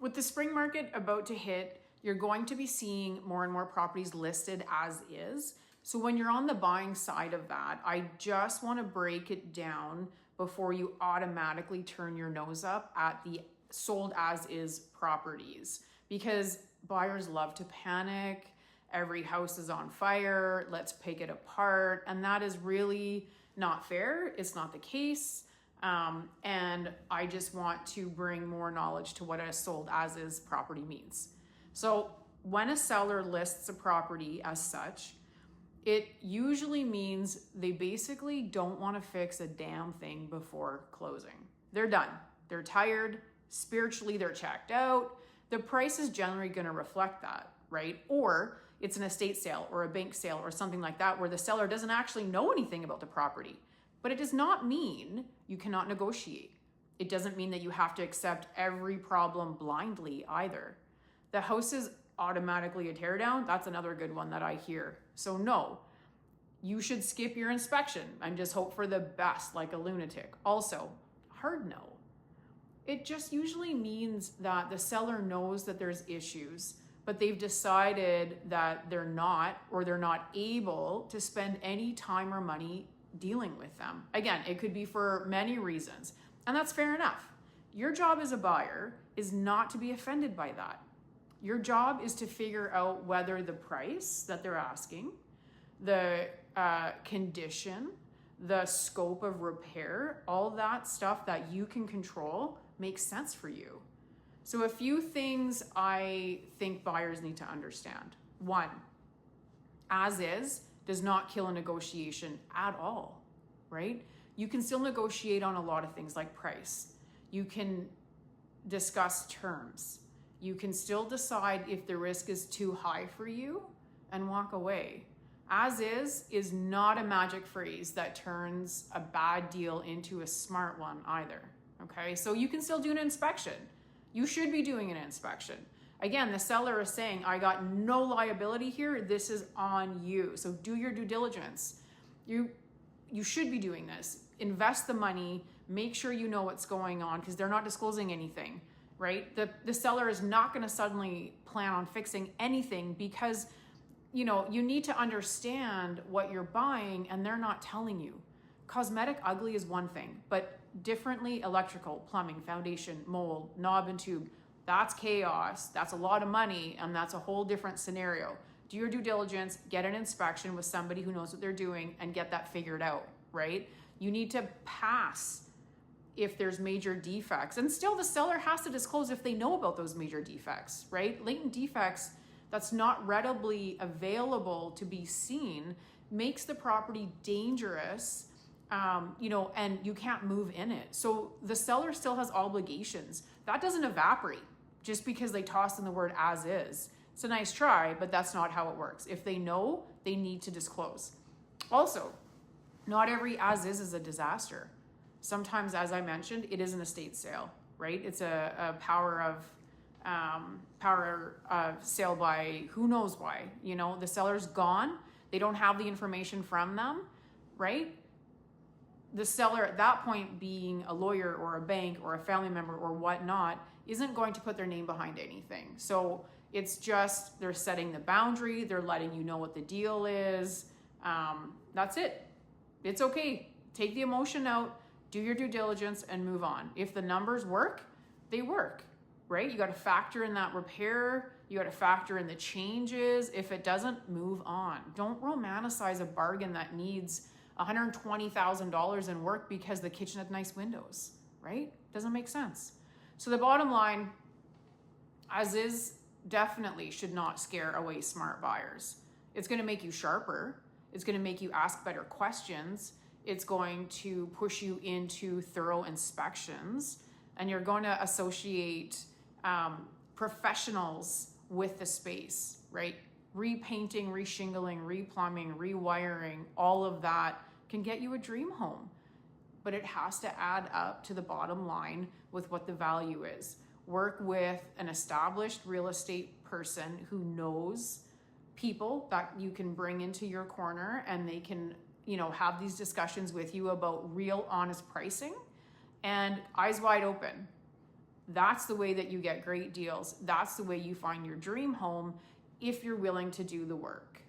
With the spring market about to hit, you're going to be seeing more and more properties listed as is. So when you're on the buying side of that, I just want to break it down before you automatically turn your nose up at the sold as is properties, because buyers love to panic. Every house is on fire. Let's pick it apart. And that is really not fair. It's not the case. And I just want to bring more knowledge to what a sold as is property means. So when a seller lists a property as such, it usually means they basically don't want to fix a damn thing before closing. They're done. They're tired. Spiritually, they're checked out. The price is generally going to reflect that, right? Or it's an estate sale or a bank sale or something like that where the seller doesn't actually know anything about the property. But it does not mean you cannot negotiate. It doesn't mean that you have to accept every problem blindly either. The house is automatically a teardown. That's another good one that I hear. So no, you should skip your inspection and just hope for the best like a lunatic. Also, hard no. It just usually means that the seller knows that there's issues, but they've decided that they're not able to spend any time or money dealing with them. Again, it could be for many reasons, and that's fair enough. Your job as a buyer is not to be offended by that. Your job is to figure out whether the price that they're asking, the condition, the scope of repair, all that stuff that you can control makes sense for you. So a few things I think buyers need to understand. One, as is does not kill a negotiation at all, right? You can still negotiate on a lot of things like price. You can discuss terms. You can still decide if the risk is too high for you and walk away. As is not a magic phrase that turns a bad deal into a smart one either, okay? So you can still do an inspection. You should be doing an inspection. Again, the seller is saying, I got no liability here. This is on you. So do your due diligence. You should be doing this. Invest the money. Make sure you know what's going on because they're not disclosing anything, right? The seller is not going to suddenly plan on fixing anything because you need to understand what you're buying and they're not telling you. Cosmetic ugly is one thing, but differently electrical, plumbing, foundation, mold, knob and tube, that's chaos. That's a lot of money and that's a whole different scenario. Do your due diligence, get an inspection with somebody who knows what they're doing and get that figured out, right? You need to pass if there's major defects, and still the seller has to disclose if they know about those major defects, right? Latent defects that's not readily available to be seen makes the property dangerous, and you can't move in it. So the seller still has obligations. That doesn't evaporate just because they toss in the word as is. It's a nice try, but that's not how it works. If they know, they need to disclose. Also, not every as is a disaster. Sometimes, as I mentioned, it is an estate sale, right? It's a power of sale by who knows why. The seller's gone. They don't have the information from them, right? The seller at that point, being a lawyer or a bank or a family member or whatnot, isn't going to put their name behind anything. So it's just they're setting the boundary. They're letting you know what the deal is. That's it. It's okay. Take the emotion out, do your due diligence and move on. If the numbers work, they work, right? You got to factor in that repair. You got to factor in the changes. If it doesn't, move on. Don't romanticize a bargain that needs $120,000 in work because the kitchen had nice windows, right? Doesn't make sense. So the bottom line, as is, definitely should not scare away smart buyers. It's going to make you sharper. It's going to make you ask better questions. It's going to push you into thorough inspections, and you're going to associate professionals with the space, right? Repainting, reshingling, replumbing, rewiring, all of that can get you a dream home, but it has to add up to the bottom line with what the value is. Work with an established real estate person who knows people that you can bring into your corner, and they can, have these discussions with you about real honest pricing and eyes wide open. That's the way that you get great deals. That's the way you find your dream home if you're willing to do the work.